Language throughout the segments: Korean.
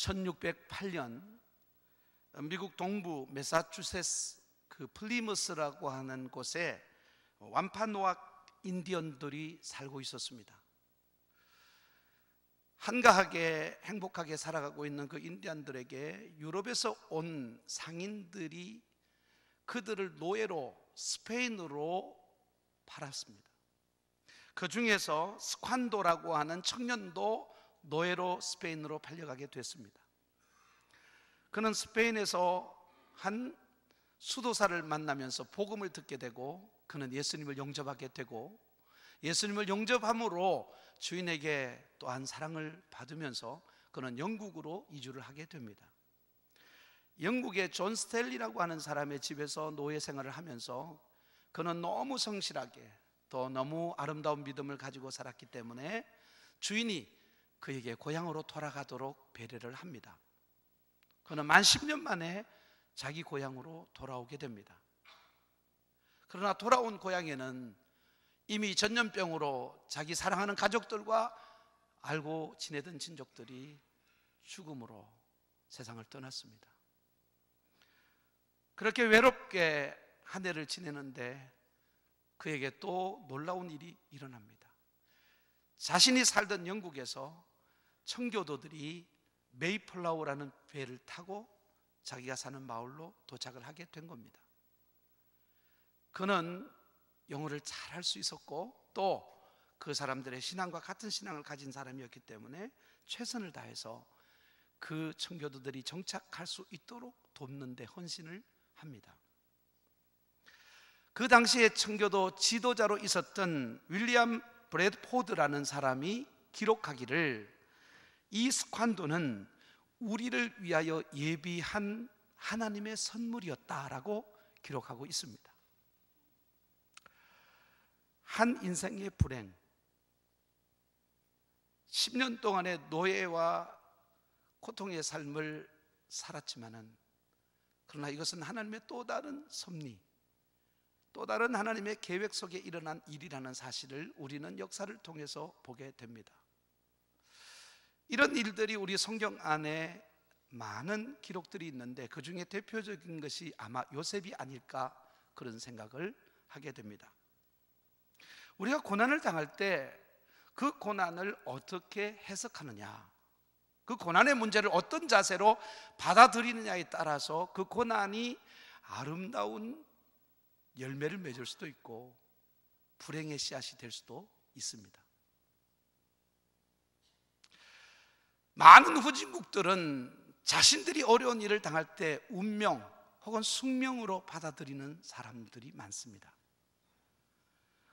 1608년 미국 동부 매사추세츠 그 플리머스라고 하는 곳에 완파노악 인디언들이 살고 있었습니다. 한가하게 행복하게 살아가고 있는 그 인디언들에게 유럽에서 온 상인들이 그들을 노예로 스페인으로 팔았습니다. 그 중에서 스관도라고 하는 청년도 노예로 스페인으로 팔려가게 됐습니다. 그는 스페인에서 한 수도사를 만나면서 복음을 듣게 되고 그는 예수님을 영접하게 되고 예수님을 영접함으로 주인에게 또한 사랑을 받으면서 그는 영국으로 이주를 하게 됩니다. 영국의 존 스텔리라고 하는 사람의 집에서 노예 생활을 하면서 그는 너무 성실하게 또 너무 아름다운 믿음을 가지고 살았기 때문에 주인이 그에게 고향으로 돌아가도록 배려를 합니다. 그는 만 10년 만에 자기 고향으로 돌아오게 됩니다. 그러나 돌아온 고향에는 이미 전염병으로 자기 사랑하는 가족들과 알고 지내던 친족들이 죽음으로 세상을 떠났습니다. 그렇게 외롭게 한 해를 지내는데 그에게 또 놀라운 일이 일어납니다. 자신이 살던 영국에서 청교도들이 메이플라워라는 배를 타고 자기가 사는 마을로 도착을 하게 된 겁니다. 그는 영어를 잘할 수 있었고 또 그 사람들의 신앙과 같은 신앙을 가진 사람이었기 때문에 최선을 다해서 그 청교도들이 정착할 수 있도록 돕는 데 헌신을 합니다. 그 당시에 청교도 지도자로 있었던 윌리엄 브래드포드라는 사람이 기록하기를 이 스관도는 우리를 위하여 예비한 하나님의 선물이었다라고 기록하고 있습니다. 한 인생의 불행, 10년 동안의 노예와 고통의 삶을 살았지만은 그러나 이것은 하나님의 또 다른 섭리, 또 다른 하나님의 계획 속에 일어난 일이라는 사실을 우리는 역사를 통해서 보게 됩니다. 이런 일들이 우리 성경 안에 많은 기록들이 있는데 그 중에 대표적인 것이 아마 요셉이 아닐까 그런 생각을 하게 됩니다. 우리가 고난을 당할 때 그 고난을 어떻게 해석하느냐, 그 고난의 문제를 어떤 자세로 받아들이느냐에 따라서 그 고난이 아름다운 열매를 맺을 수도 있고 불행의 씨앗이 될 수도 있습니다. 많은 후진국들은 자신들이 어려운 일을 당할 때 운명 혹은 숙명으로 받아들이는 사람들이 많습니다.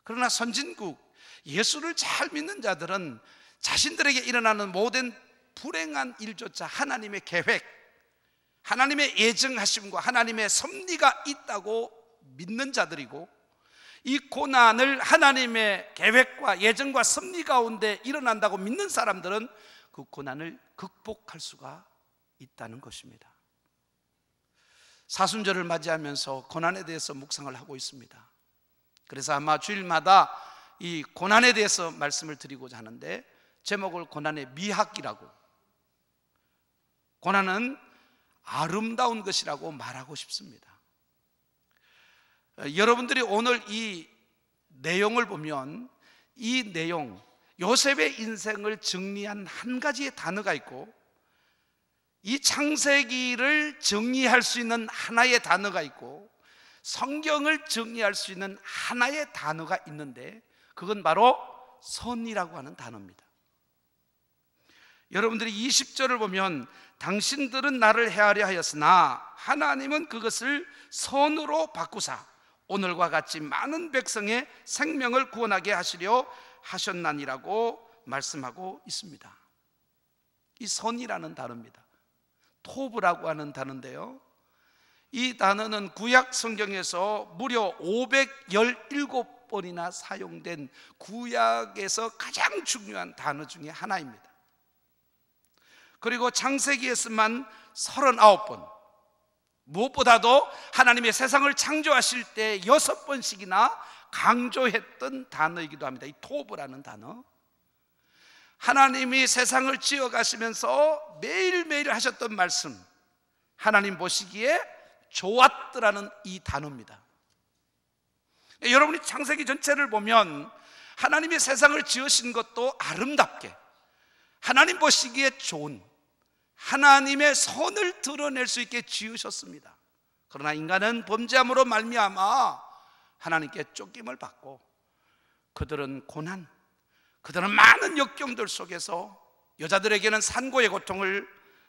그러나 선진국, 예수를 잘 믿는 자들은 자신들에게 일어나는 모든 불행한 일조차 하나님의 계획, 하나님의 예정하심과 하나님의 섭리가 있다고 믿는 자들이고 이 고난을 하나님의 계획과 예정과 섭리 가운데 일어난다고 믿는 사람들은 그 고난을 극복할 수가 있다는 것입니다. 사순절을 맞이하면서 고난에 대해서 묵상을 하고 있습니다. 그래서 아마 주일마다 이 고난에 대해서 말씀을 드리고자 하는데 제목을 고난의 미학이라고, 고난은 아름다운 것이라고 말하고 싶습니다. 여러분들이 오늘 이 내용을 보면 이 내용, 요셉의 인생을 정리한 한 가지의 단어가 있고 이 창세기를 정리할 수 있는 하나의 단어가 있고 성경을 정리할 수 있는 하나의 단어가 있는데 그건 바로 선이라고 하는 단어입니다. 여러분들이 20절을 보면 당신들은 나를 헤아려 하였으나 하나님은 그것을 선으로 바꾸사 오늘과 같이 많은 백성의 생명을 구원하게 하시려 하셨나니라고 말씀하고 있습니다. 이 선이라는 단어입니다. 토브라고 하는 단어인데요, 이 단어는 구약 성경에서 무려 517번이나 사용된 구약에서 가장 중요한 단어 중에 하나입니다. 그리고 창세기에서만 39번, 무엇보다도 하나님의 세상을 창조하실 때 6번씩이나 강조했던 단어이기도 합니다. 이 토브라는 단어, 하나님이 세상을 지어 가시면서 매일매일 하셨던 말씀, 하나님 보시기에 좋았더라는 이 단어입니다. 여러분이 창세기 전체를 보면 하나님이 세상을 지으신 것도 아름답게, 하나님 보시기에 좋은, 하나님의 선을 드러낼 수 있게 지으셨습니다. 그러나 인간은 범죄함으로 말미암아 하나님께 쫓김을 받고 그들은 고난, 그들은 많은 역경들 속에서 여자들에게는 산고의 고통을,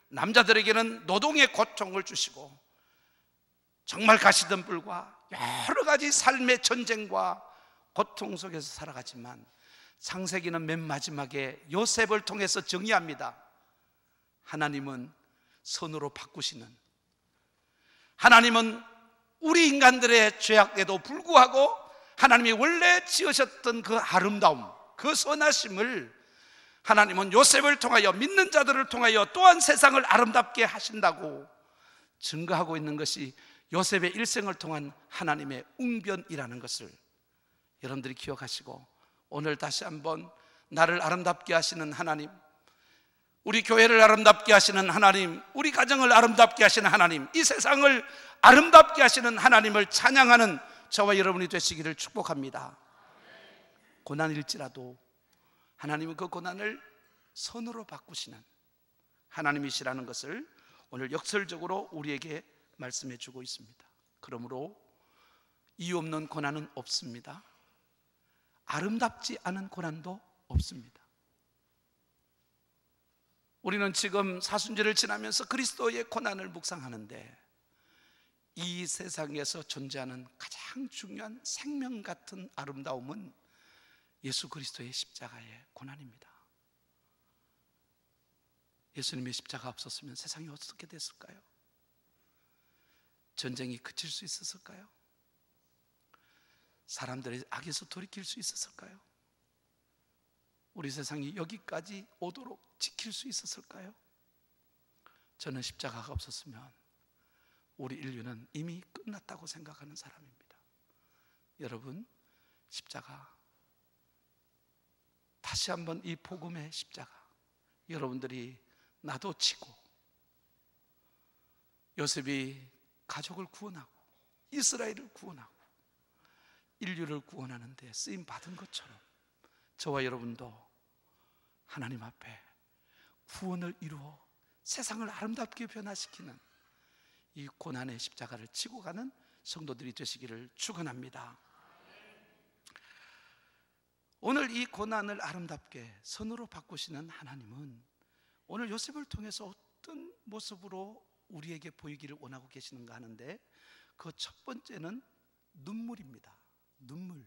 남자들에게는 노동의 고통을 주시고 정말 가시덤불과 여러 가지 삶의 전쟁과 고통 속에서 살아가지만 창세기는 맨 마지막에 요셉을 통해서 정의합니다. 하나님은 선으로 바꾸시는, 하나님은 우리 인간들의 죄악에도 불구하고 하나님이 원래 지으셨던 그 아름다움, 그 선하심을 하나님은 요셉을 통하여, 믿는 자들을 통하여 또한 세상을 아름답게 하신다고 증거하고 있는 것이 요셉의 일생을 통한 하나님의 웅변이라는 것을 여러분들이 기억하시고, 오늘 다시 한번 나를 아름답게 하시는 하나님, 우리 교회를 아름답게 하시는 하나님, 우리 가정을 아름답게 하시는 하나님, 이 세상을 아름답게 하시는 하나님을 찬양하는 저와 여러분이 되시기를 축복합니다. 고난일지라도 하나님은 그 고난을 선으로 바꾸시는 하나님이시라는 것을 오늘 역설적으로 우리에게 말씀해 주고 있습니다. 그러므로 이유 없는 고난은 없습니다. 아름답지 않은 고난도 없습니다. 우리는 지금 사순절을 지나면서 그리스도의 고난을 묵상하는데, 이 세상에서 존재하는 가장 중요한 생명 같은 아름다움은 예수 그리스도의 십자가의 고난입니다. 예수님의 십자가 없었으면 세상이 어떻게 됐을까요? 전쟁이 그칠 수 있었을까요? 사람들이 악에서 돌이킬 수 있었을까요? 우리 세상이 여기까지 오도록 지킬 수 있었을까요? 저는 십자가가 없었으면 우리 인류는 이미 끝났다고 생각하는 사람입니다. 여러분, 십자가, 다시 한번 이 복음의 십자가, 여러분들이 나도 지고 요셉이 가족을 구원하고 이스라엘을 구원하고 인류를 구원하는 데 쓰임 받은 것처럼 저와 여러분도 하나님 앞에 구원을 이루어 세상을 아름답게 변화시키는 이 고난의 십자가를 지고 가는 성도들이 되시기를 축원합니다. 오늘 이 고난을 아름답게 선으로 바꾸시는 하나님은 오늘 요셉을 통해서 어떤 모습으로 우리에게 보이기를 원하고 계시는가 하는데, 그 첫 번째는 눈물입니다. 눈물.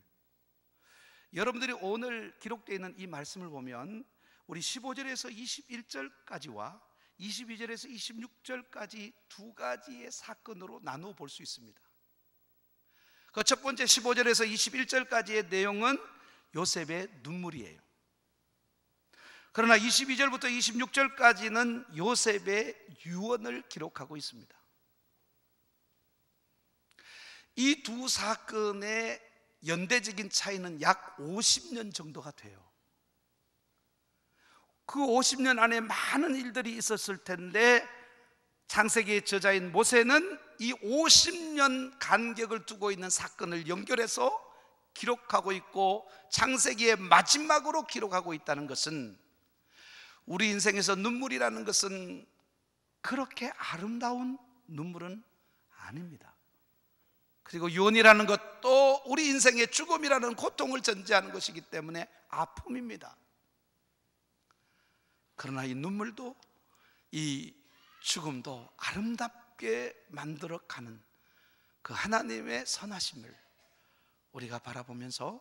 여러분들이 오늘 기록되어 있는 이 말씀을 보면 우리 15절에서 21절까지와 22절에서 26절까지 두 가지의 사건으로 나누어 볼 수 있습니다. 그 첫 번째 15절에서 21절까지의 내용은 요셉의 눈물이에요. 그러나 22절부터 26절까지는 요셉의 유언을 기록하고 있습니다. 이 두 사건의 연대적인 차이는 약 50년 정도가 돼요. 그 50년 안에 많은 일들이 있었을 텐데 창세기의 저자인 모세는 이 50년 간격을 두고 있는 사건을 연결해서 기록하고 있고 창세기의 마지막으로 기록하고 있다는 것은, 우리 인생에서 눈물이라는 것은 그렇게 아름다운 눈물은 아닙니다. 그리고 유언이라는 것도 우리 인생의 죽음이라는 고통을 전제하는 것이기 때문에 아픔입니다. 그러나 이 눈물도, 이 죽음도 아름답게 만들어가는 그 하나님의 선하심을 우리가 바라보면서,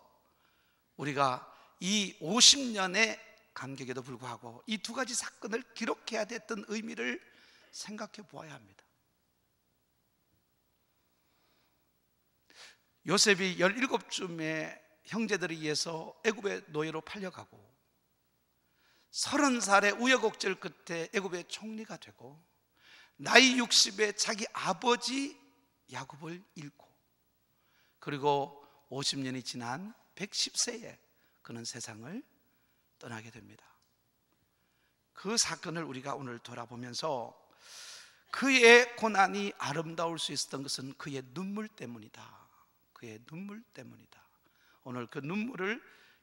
우리가 이 50년의 간격에도 불구하고 이 두 가지 사건을 기록해야 됐던 의미를 생각해 보아야 합니다. 요셉이 17쯤에 형제들에 의해서 애굽의 노예로 팔려가고 30살의 우여곡절 끝에 애굽의 총리가 되고 나이 60에 자기 아버지 야곱을 잃고, 그리고 50년이 지난 110세에 그는 세상을 떠나게 됩니다. 그 사건을 우리가 오늘 돌아보면서 그의 고난이 아름다울 수 있었던 것은 그의 눈물 때문이다. 그의 눈물 때문이다. 오늘 그 눈물을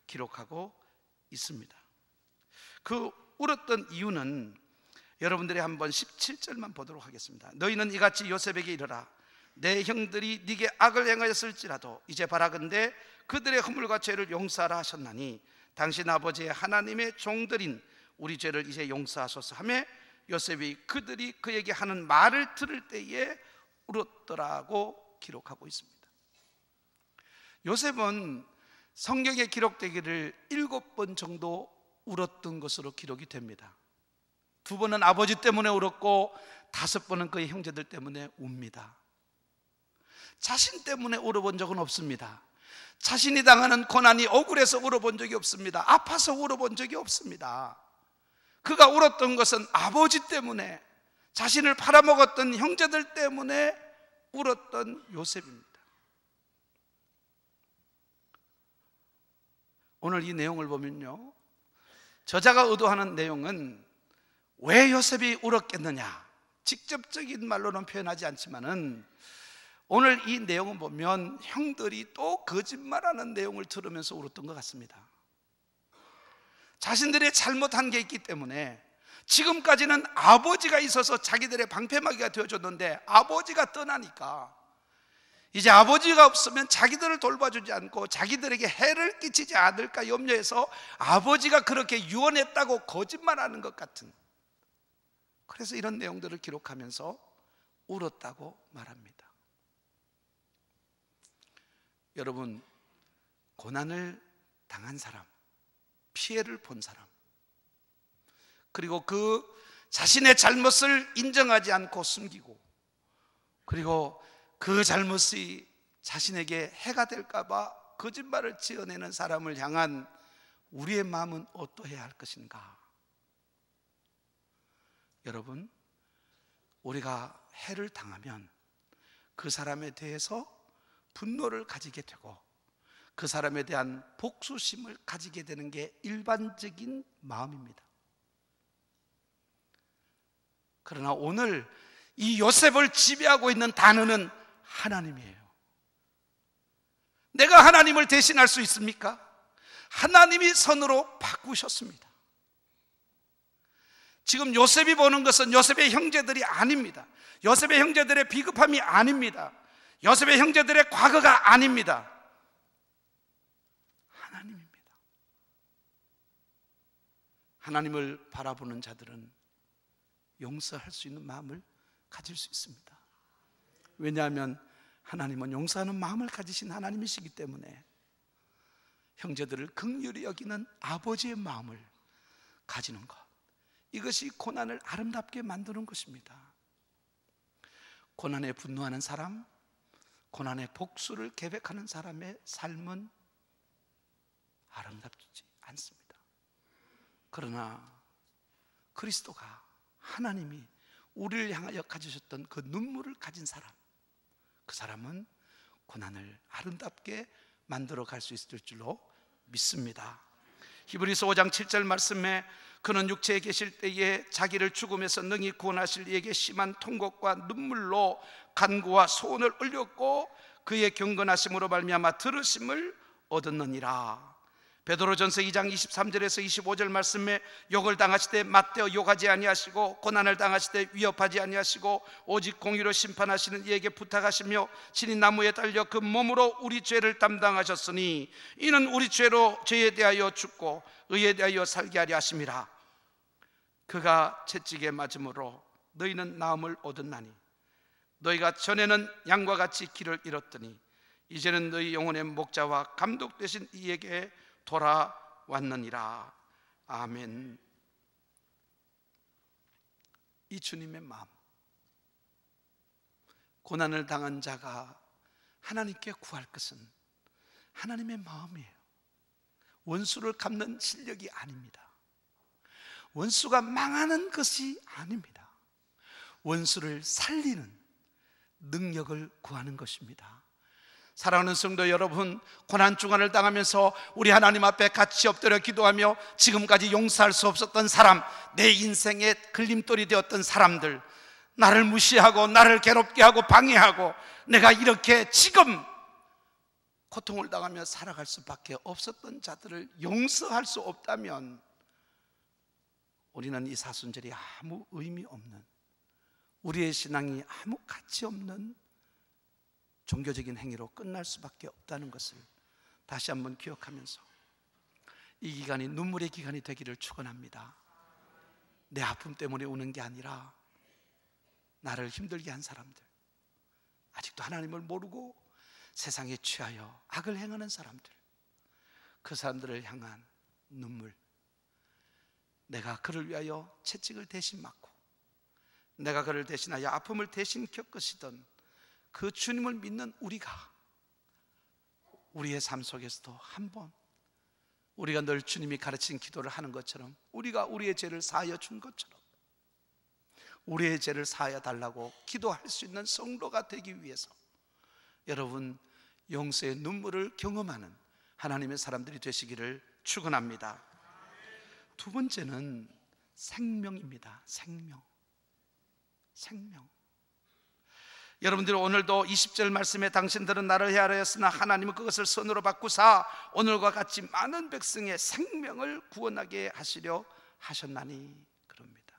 기록하고 있습니다. 그 울었던 이유는 여러분들이 한번 17절만 보도록 하겠습니다. 너희는 이같이 요셉에게 이르라. 내 형들이 네게 악을 행하였을지라도 이제 바라건대 그들의 허물과 죄를 용서하라 하셨나니 당신 아버지의 하나님의 종들인 우리 죄를 이제 용서하소서 하며 요셉이 그들이 그에게 하는 말을 들을 때에 울었더라고 기록하고 있습니다. 요셉은 성경에 기록되기를 7번 정도 울었던 것으로 기록이 됩니다. 2번은 아버지 때문에 울었고 5번은 그의 형제들 때문에 웁니다. 자신 때문에 울어본 적은 없습니다. 자신이 당하는 고난이 억울해서 울어본 적이 없습니다. 아파서 울어본 적이 없습니다. 그가 울었던 것은 아버지 때문에, 자신을 팔아먹었던 형제들 때문에 울었던 요셉입니다. 오늘 이 내용을 보면요, 저자가 의도하는 내용은 왜 요셉이 울었겠느냐, 직접적인 말로는 표현하지 않지만은 오늘 이 내용을 보면 형들이 또 거짓말하는 내용을 들으면서 울었던 것 같습니다. 자신들이 잘못한 게 있기 때문에, 지금까지는 아버지가 있어서 자기들의 방패막이가 되어줬는데 아버지가 떠나니까 이제 아버지가 없으면 자기들을 돌봐주지 않고 자기들에게 해를 끼치지 않을까 염려해서 아버지가 그렇게 유언했다고 거짓말하는 것 같은, 그래서 이런 내용들을 기록하면서 울었다고 말합니다. 여러분, 고난을 당한 사람, 피해를 본 사람, 그리고 그 자신의 잘못을 인정하지 않고 숨기고, 그리고 그 잘못이 자신에게 해가 될까봐 거짓말을 지어내는 사람을 향한 우리의 마음은 어떠해야 할 것인가? 여러분, 우리가 해를 당하면 그 사람에 대해서 분노를 가지게 되고 그 사람에 대한 복수심을 가지게 되는 게 일반적인 마음입니다. 그러나 오늘 이 요셉을 지배하고 있는 단어는 하나님이에요. 내가 하나님을 대신할 수 있습니까? 하나님이 선으로 바꾸셨습니다. 지금 요셉이 보는 것은 요셉의 형제들이 아닙니다. 요셉의 형제들의 비겁함이 아닙니다. 요셉의 형제들의 과거가 아닙니다. 하나님입니다. 하나님을 바라보는 자들은 용서할 수 있는 마음을 가질 수 있습니다. 왜냐하면 하나님은 용서하는 마음을 가지신 하나님이시기 때문에 형제들을 긍휼히 여기는 아버지의 마음을 가지는 것, 이것이 고난을 아름답게 만드는 것입니다. 고난에 분노하는 사람, 고난의 복수를 계획하는 사람의 삶은 아름답지 않습니다. 그러나 그리스도가, 하나님이 우리를 향하여 가지셨던 그 눈물을 가진 사람, 그 사람은 고난을 아름답게 만들어 갈 수 있을 줄로 믿습니다. 히브리서 5장 7절 말씀에 그는 육체에 계실 때에 자기를 죽음에서 능히 구원하실 이에게 심한 통곡과 눈물로 간구와 소원을 올렸고 그의 경건하심으로 말미암아 들으심을 얻었느니라. 베드로전서 2장 23절에서 25절 말씀에 욕을 당하실 때 맞대어 욕하지 아니하시고 고난을 당하실 때 위협하지 아니하시고 오직 공의로 심판하시는 이에게 부탁하시며 친히 나무에 달려 그 몸으로 우리 죄를 담당하셨으니 이는 우리 죄에 대하여 죽고 의에 대하여 살게 하려 하심이라. 그가 채찍에 맞음으로 너희는 나음을 얻었나니 너희가 전에는 양과 같이 길을 잃었더니 이제는 너희 영혼의 목자와 감독 되신 이에게 돌아왔느니라. 아멘. 이 주님의 마음, 고난을 당한 자가 하나님께 구할 것은 하나님의 마음이에요. 원수를 갚는 실력이 아닙니다. 원수가 망하는 것이 아닙니다. 원수를 살리는 능력을 구하는 것입니다. 사랑하는 성도 여러분, 고난주간을 당하면서 우리 하나님 앞에 같이 엎드려 기도하며 지금까지 용서할 수 없었던 사람, 내 인생의 걸림돌이 되었던 사람들, 나를 무시하고 나를 괴롭게 하고 방해하고 내가 이렇게 지금 고통을 당하며 살아갈 수밖에 없었던 자들을 용서할 수 없다면 우리는 이 사순절이 아무 의미 없는, 우리의 신앙이 아무 가치 없는 종교적인 행위로 끝날 수밖에 없다는 것을 다시 한번 기억하면서 이 기간이 눈물의 기간이 되기를 축원합니다. 내 아픔 때문에 우는 게 아니라 나를 힘들게 한 사람들, 아직도 하나님을 모르고 세상에 취하여 악을 행하는 사람들, 그 사람들을 향한 눈물, 내가 그를 위하여 채찍을 대신 맞고 내가 그를 대신하여 아픔을 대신 겪으시던 그 주님을 믿는 우리가 우리의 삶 속에서도 한번 우리가 늘 주님이 가르친 기도를 하는 것처럼, 우리가 우리의 죄를 사하여 준 것처럼 우리의 죄를 사하여 달라고 기도할 수 있는 성도가 되기 위해서 여러분 용서의 눈물을 경험하는 하나님의 사람들이 되시기를 축원합니다. 두 번째는 생명입니다. 생명. 여러분들 오늘도 20절 말씀에 당신들은 나를 헤아려였으나 하나님은 그것을 선으로 바꾸사 오늘과 같이 많은 백성의 생명을 구원하게 하시려 하셨나니 그럽니다.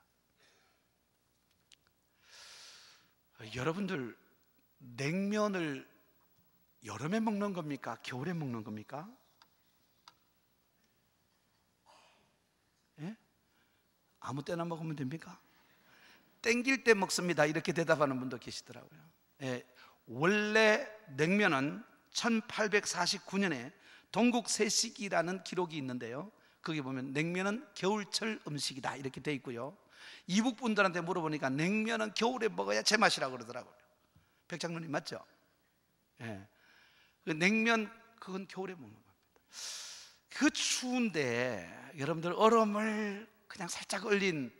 여러분들 냉면을 여름에 먹는 겁니까? 겨울에 먹는 겁니까? 예? 아무 때나 먹으면 됩니까? 땡길 때 먹습니다 이렇게 대답하는 분도 계시더라고요. 예, 원래 냉면은 1849년에 동국세식이라는 기록이 있는데요, 거기 보면 냉면은 겨울철 음식이다 이렇게 돼 있고요, 이북 분들한테 물어보니까 냉면은 겨울에 먹어야 제맛이라고 그러더라고요. 백장로님 맞죠? 예, 그 냉면 그건 겨울에 먹는 겁니다. 그 추운데 여러분들 얼음을 그냥 살짝 얼린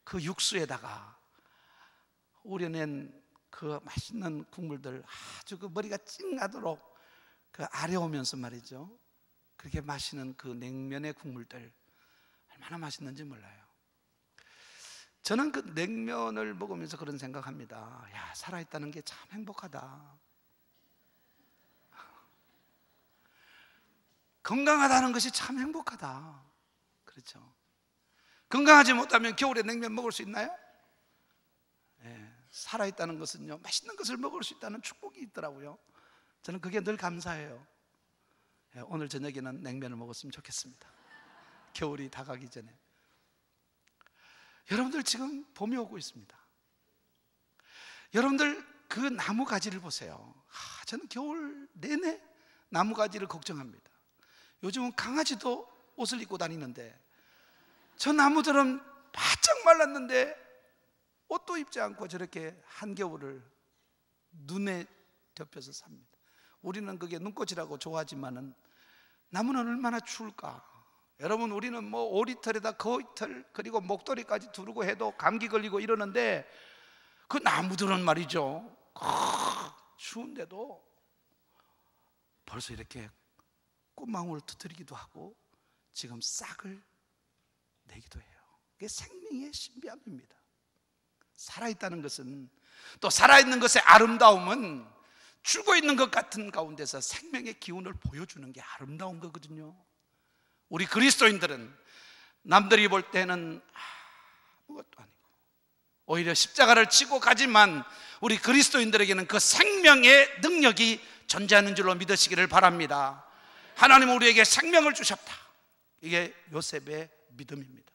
그 육수에다가 우려낸 그 맛있는 국물들, 아주 그 머리가 찡하도록 그 아려오면서 말이죠, 그렇게 마시는 그 냉면의 국물들 얼마나 맛있는지 몰라요. 저는 그 냉면을 먹으면서 그런 생각합니다. 야, 살아있다는 게 참 행복하다. 건강하다는 것이 참 행복하다. 그렇죠? 건강하지 못하면 겨울에 냉면 먹을 수 있나요? 예, 살아있다는 것은요, 맛있는 것을 먹을 수 있다는 축복이 있더라고요. 저는 그게 늘 감사해요. 예, 오늘 저녁에는 냉면을 먹었으면 좋겠습니다. 겨울이 다가기 전에. 여러분들 지금 봄이 오고 있습니다. 여러분들 그 나무 가지를 보세요. 저는 겨울 내내 나무 가지를 걱정합니다. 요즘은 강아지도 옷을 입고 다니는데 저 나무들은 바짝 말랐는데 옷도 입지 않고 저렇게 한겨울을 눈에 덮여서 삽니다. 우리는 그게 눈꽃이라고 좋아하지만은 나무는 얼마나 추울까. 여러분, 우리는 뭐 오리털에다 거위털 그리고 목도리까지 두르고 해도 감기 걸리고 이러는데 그 나무들은 말이죠, 추운데도 벌써 이렇게 꽃망울을 터뜨리기도 하고 지금 싹을 내기도 해요. 그게 생명의 신비함입니다. 살아있다는 것은, 또 살아있는 것의 아름다움은 죽어 있는 것 같은 가운데서 생명의 기운을 보여주는 게 아름다운 거거든요. 우리 그리스도인들은 남들이 볼 때는 아무것도 아니고 오히려 십자가를 지고 가지만 우리 그리스도인들에게는 그 생명의 능력이 존재하는 줄로 믿으시기를 바랍니다. 하나님은 우리에게 생명을 주셨다. 이게 요셉의 믿음입니다.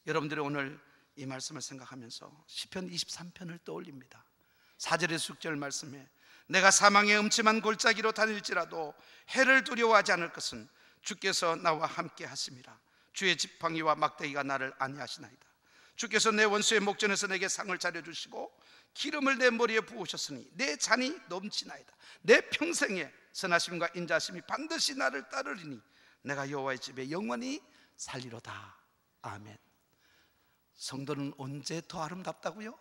여러분들이 오늘 이 말씀을 생각하면서 시편 23편을 떠올립니다. 4절에서 6절 말씀에 내가 사망의 음침한 골짜기로 다닐지라도 해를 두려워하지 않을 것은 주께서 나와 함께 하심이라. 주의 지팡이와 막대기가 나를 안위하시나이다. 주께서 내 원수의 목전에서 내게 상을 차려주시고 기름을 내 머리에 부으셨으니 내 잔이 넘치나이다. 내 평생에 선하심과 인자하심이 반드시 나를 따르리니 내가 여호와의 집에 영원히 살리로다. 아멘. 성도는 언제 더 아름답다고요?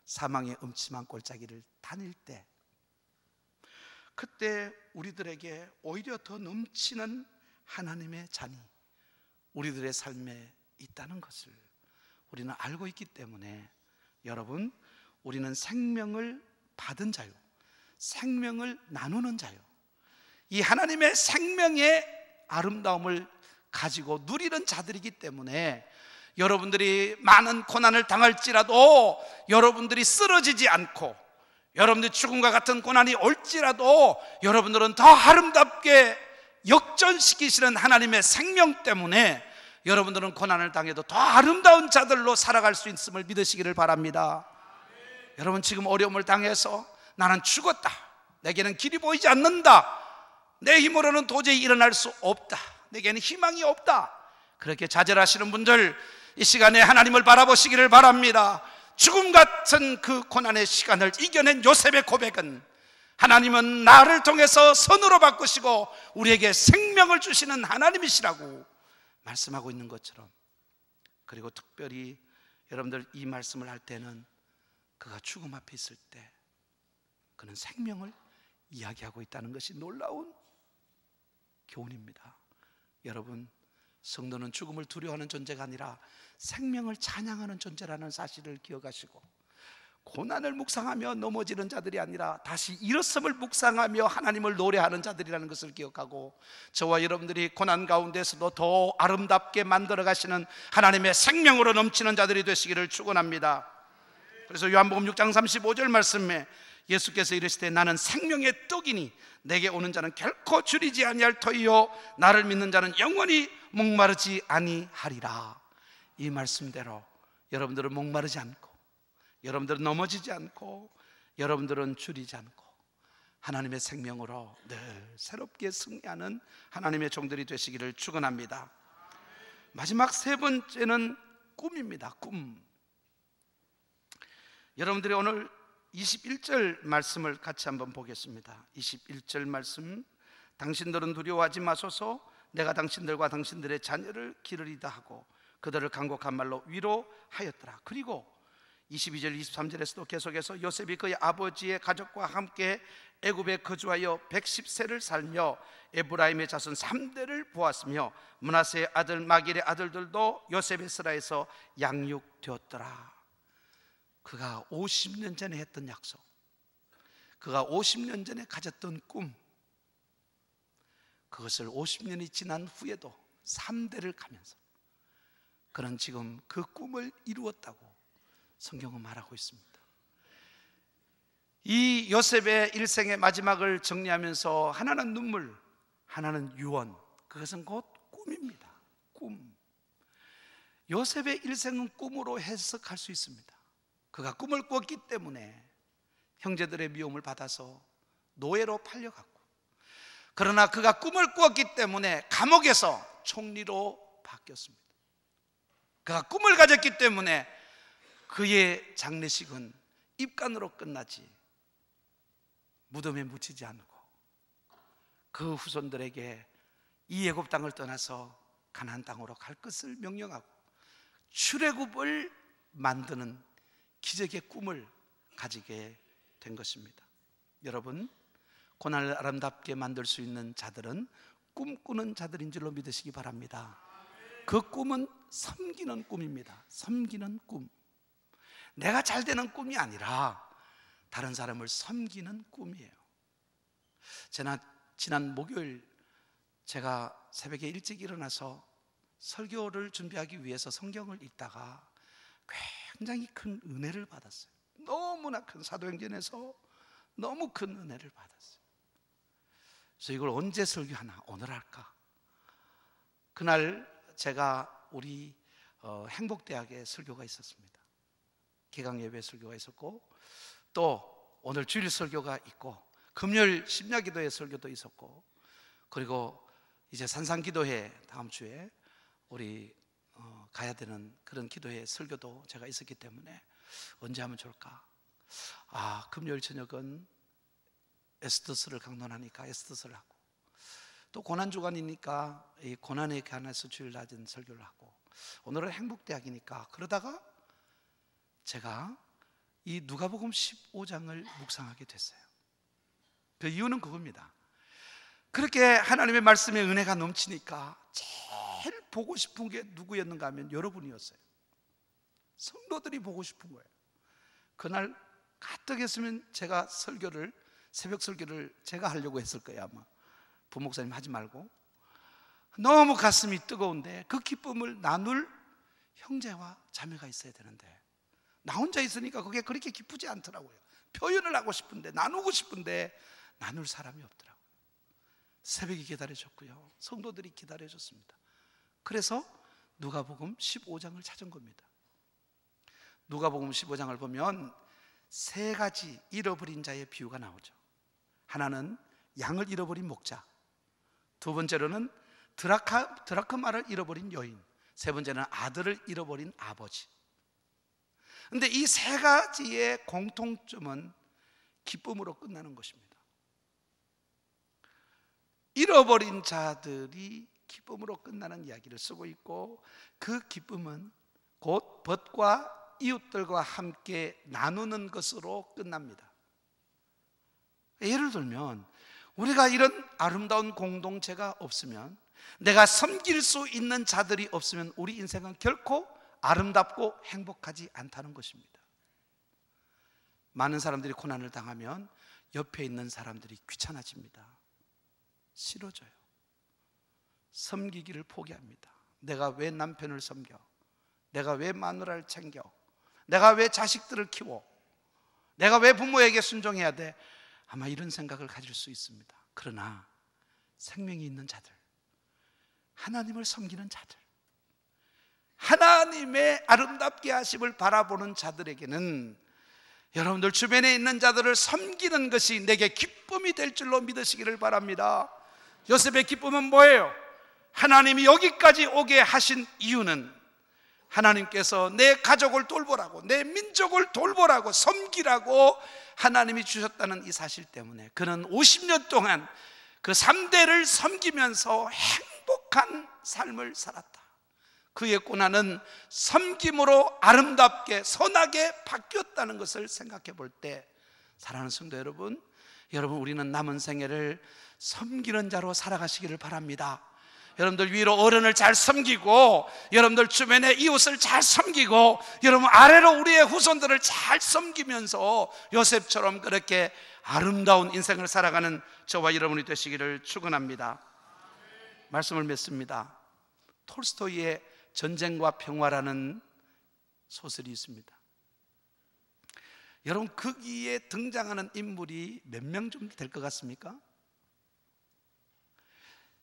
사망의 음침한 골짜기를 다닐 때, 그때 우리들에게 오히려 더 넘치는 하나님의 잔이 우리들의 삶에 있다는 것을 우리는 알고 있기 때문에, 여러분, 우리는 생명을 받은 자요, 생명을 나누는 자요, 이 하나님의 생명의 아름다움을 가지고 누리는 자들이기 때문에, 여러분들이 많은 고난을 당할지라도 여러분들이 쓰러지지 않고, 여러분들 죽음과 같은 고난이 올지라도 여러분들은 더 아름답게 역전시키시는 하나님의 생명 때문에 여러분들은 고난을 당해도 더 아름다운 자들로 살아갈 수 있음을 믿으시기를 바랍니다. 여러분, 지금 어려움을 당해서 나는 죽었다, 내게는 길이 보이지 않는다, 내 힘으로는 도저히 일어날 수 없다, 내게는 희망이 없다, 그렇게 좌절하시는 분들, 이 시간에 하나님을 바라보시기를 바랍니다. 죽음 같은 그 고난의 시간을 이겨낸 요셉의 고백은, 하나님은 나를 통해서 선으로 바꾸시고 우리에게 생명을 주시는 하나님이시라고 말씀하고 있는 것처럼, 그리고 특별히 여러분들 이 말씀을 할 때는 그가 죽음 앞에 있을 때 그는 생명을 이야기하고 있다는 것이 놀라운 교훈입니다. 여러분, 성도는 죽음을 두려워하는 존재가 아니라 생명을 찬양하는 존재라는 사실을 기억하시고, 고난을 묵상하며 넘어지는 자들이 아니라 다시 일어섬을 묵상하며 하나님을 노래하는 자들이라는 것을 기억하고, 저와 여러분들이 고난 가운데서도 더 아름답게 만들어 가시는 하나님의 생명으로 넘치는 자들이 되시기를 축원합니다. 그래서 요한복음 6장 35절 말씀에 예수께서 이르시되 나는 생명의 떡이니 내게 오는 자는 결코 줄이지 아니할 터이요 나를 믿는 자는 영원히 목마르지 아니하리라. 이 말씀대로 여러분들은 목마르지 않고, 여러분들은 넘어지지 않고, 여러분들은 줄이지 않고 하나님의 생명으로 늘 새롭게 승리하는 하나님의 종들이 되시기를 축원합니다. 마지막 세 번째는 꿈입니다. 꿈. 여러분들이 오늘 21절 말씀을 같이 한번 보겠습니다. 21절 말씀, 당신들은 두려워하지 마소서, 내가 당신들과 당신들의 자녀를 기르리다 하고 그들을 간곡한 말로 위로하였더라. 그리고 22절 23절에서도 계속해서 요셉이 그의 아버지의 가족과 함께 애굽에 거주하여 110세를 살며 에브라임의 자손 3대를 보았으며 므낫세의 아들 마길의 아들들도 요셉의 스라에서 양육되었더라. 그가 50년 전에 했던 약속, 그가 50년 전에 가졌던 꿈, 그것을 50년이 지난 후에도 3대를 가면서 그는 지금 그 꿈을 이루었다고 성경은 말하고 있습니다. 이 요셉의 일생의 마지막을 정리하면서 하나는 눈물, 하나는 유언, 그것은 곧 꿈입니다. 꿈. 요셉의 일생은 꿈으로 해석할 수 있습니다. 그가 꿈을 꿨기 때문에 형제들의 미움을 받아서 노예로 팔려갔고, 그러나 그가 꿈을 꾸었기 때문에 감옥에서 총리로 바뀌었습니다. 그가 꿈을 가졌기 때문에 그의 장례식은 입간으로 끝나지 무덤에 묻히지 않고 그 후손들에게 이 애굽 땅을 떠나서 가나안 땅으로 갈 것을 명령하고 출애굽을 만드는 기적의 꿈을 가지게 된 것입니다. 여러분, 고난을 아름답게 만들 수 있는 자들은 꿈꾸는 자들인 줄로 믿으시기 바랍니다. 그 꿈은 섬기는 꿈입니다. 섬기는 꿈. 내가 잘 되는 꿈이 아니라 다른 사람을 섬기는 꿈이에요. 지난 목요일 제가 새벽에 일찍 일어나서 설교를 준비하기 위해서 성경을 읽다가 굉장히 큰 은혜를 받았어요. 너무나 큰, 사도행전에서 너무 큰 은혜를 받았어요. 그래서 이걸 언제 설교하나, 오늘 할까? 그날 제가 우리 행복대학에 설교가 있었습니다. 개강예배 설교가 있었고, 또 오늘 주일 설교가 있고, 금요일 심야기도회 설교도 있었고, 그리고 이제 산상기도회 다음 주에 우리 가야 되는 그런 기도회 설교도 제가 있었기 때문에 언제 하면 좋을까? 금요일 저녁은 에스더스를 강론하니까 에스더스를 하고, 또 고난주간이니까 이 고난에 관해서 주일 낮은 설교를 하고, 오늘은 행복대학이니까, 그러다가 제가 이 누가복음 15장을 묵상하게 됐어요. 그 이유는 그겁니다. 그렇게 하나님의 말씀에 은혜가 넘치니까 제일 보고 싶은 게 누구였는가 하면 여러분이었어요. 성도들이 보고 싶은 거예요. 그날 가뜩했으면 제가 새벽 설교를 제가 하려고 했을 거예요. 아마 부목사님 하지 말고. 너무 가슴이 뜨거운데 그 기쁨을 나눌 형제와 자매가 있어야 되는데 나 혼자 있으니까 그게 그렇게 기쁘지 않더라고요. 표현을 하고 싶은데, 나누고 싶은데 나눌 사람이 없더라고요. 새벽이 기다려졌고요, 성도들이 기다려졌습니다. 그래서 누가복음 15장을 찾은 겁니다. 누가복음 15장을 보면 세 가지 잃어버린 자의 비유가 나오죠. 하나는 양을 잃어버린 목자, 두 번째로는 드라크마를 잃어버린 여인, 세 번째는 아들을 잃어버린 아버지. 그런데 이 세 가지의 공통점은 기쁨으로 끝나는 것입니다. 잃어버린 자들이 기쁨으로 끝나는 이야기를 쓰고 있고, 그 기쁨은 곧 벗과 이웃들과 함께 나누는 것으로 끝납니다. 예를 들면 우리가 이런 아름다운 공동체가 없으면, 내가 섬길 수 있는 자들이 없으면 우리 인생은 결코 아름답고 행복하지 않다는 것입니다. 많은 사람들이 고난을 당하면 옆에 있는 사람들이 귀찮아집니다. 싫어져요. 섬기기를 포기합니다. 내가 왜 남편을 섬겨? 내가 왜 마누라를 챙겨? 내가 왜 자식들을 키워? 내가 왜 부모에게 순종해야 돼? 아마 이런 생각을 가질 수 있습니다. 그러나 생명이 있는 자들, 하나님을 섬기는 자들, 하나님의 아름답게 하심을 바라보는 자들에게는 여러분들 주변에 있는 자들을 섬기는 것이 내게 기쁨이 될 줄로 믿으시기를 바랍니다. 요셉의 기쁨은 뭐예요? 하나님이 여기까지 오게 하신 이유는 하나님께서 내 가족을 돌보라고, 내 민족을 돌보라고, 섬기라고 하나님이 주셨다는 이 사실 때문에 그는 50년 동안 그 3대를 섬기면서 행복한 삶을 살았다. 그의 고난은 섬김으로 아름답게 선하게 바뀌었다는 것을 생각해 볼 때, 사랑하는 성도 여러분, 우리는 남은 생애를 섬기는 자로 살아가시기를 바랍니다. 여러분들 위로 어른을 잘 섬기고, 여러분들 주변에 이웃을 잘 섬기고, 여러분 아래로 우리의 후손들을 잘 섬기면서 요셉처럼 그렇게 아름다운 인생을 살아가는 저와 여러분이 되시기를 축원합니다. 말씀을 맺습니다. 톨스토이의 전쟁과 평화라는 소설이 있습니다. 여러분 거기에 등장하는 인물이 몇 명 정도 될 것 같습니까?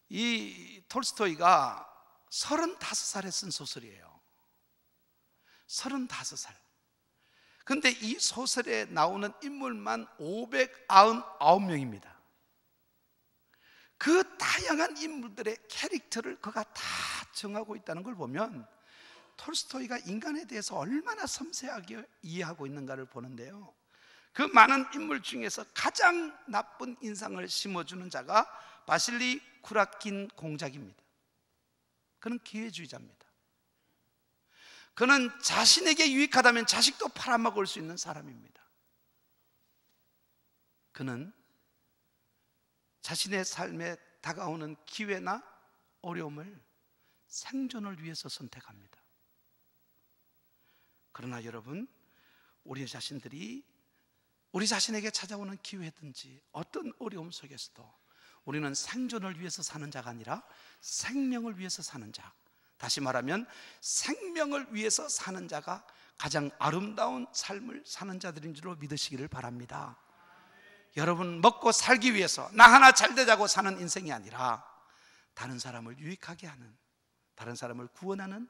이 톨스토이가 35살에 쓴 소설이에요. 35살. 근데 이 소설에 나오는 인물만 599명입니다. 그 다양한 인물들의 캐릭터를 그가 다 정하고 있다는 걸 보면 톨스토이가 인간에 대해서 얼마나 섬세하게 이해하고 있는가를 보는데요, 그 많은 인물 중에서 가장 나쁜 인상을 심어주는 자가 바실리 쿠라킨 공작입니다. 그는 기회주의자입니다. 그는 자신에게 유익하다면 자식도 팔아먹을 수 있는 사람입니다. 그는 자신의 삶에 다가오는 기회나 어려움을 생존을 위해서 선택합니다. 그러나 여러분, 우리 자신들이 우리 자신에게 찾아오는 기회든지 어떤 어려움 속에서도 우리는 생존을 위해서 사는 자가 아니라 생명을 위해서 사는 자, 다시 말하면 생명을 위해서 사는 자가 가장 아름다운 삶을 사는 자들인 줄로 믿으시기를 바랍니다. 여러분, 먹고 살기 위해서 나 하나 잘 되자고 사는 인생이 아니라 다른 사람을 유익하게 하는, 다른 사람을 구원하는,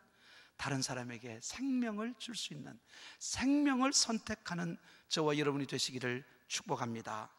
다른 사람에게 생명을 줄 수 있는, 생명을 선택하는 저와 여러분이 되시기를 축복합니다.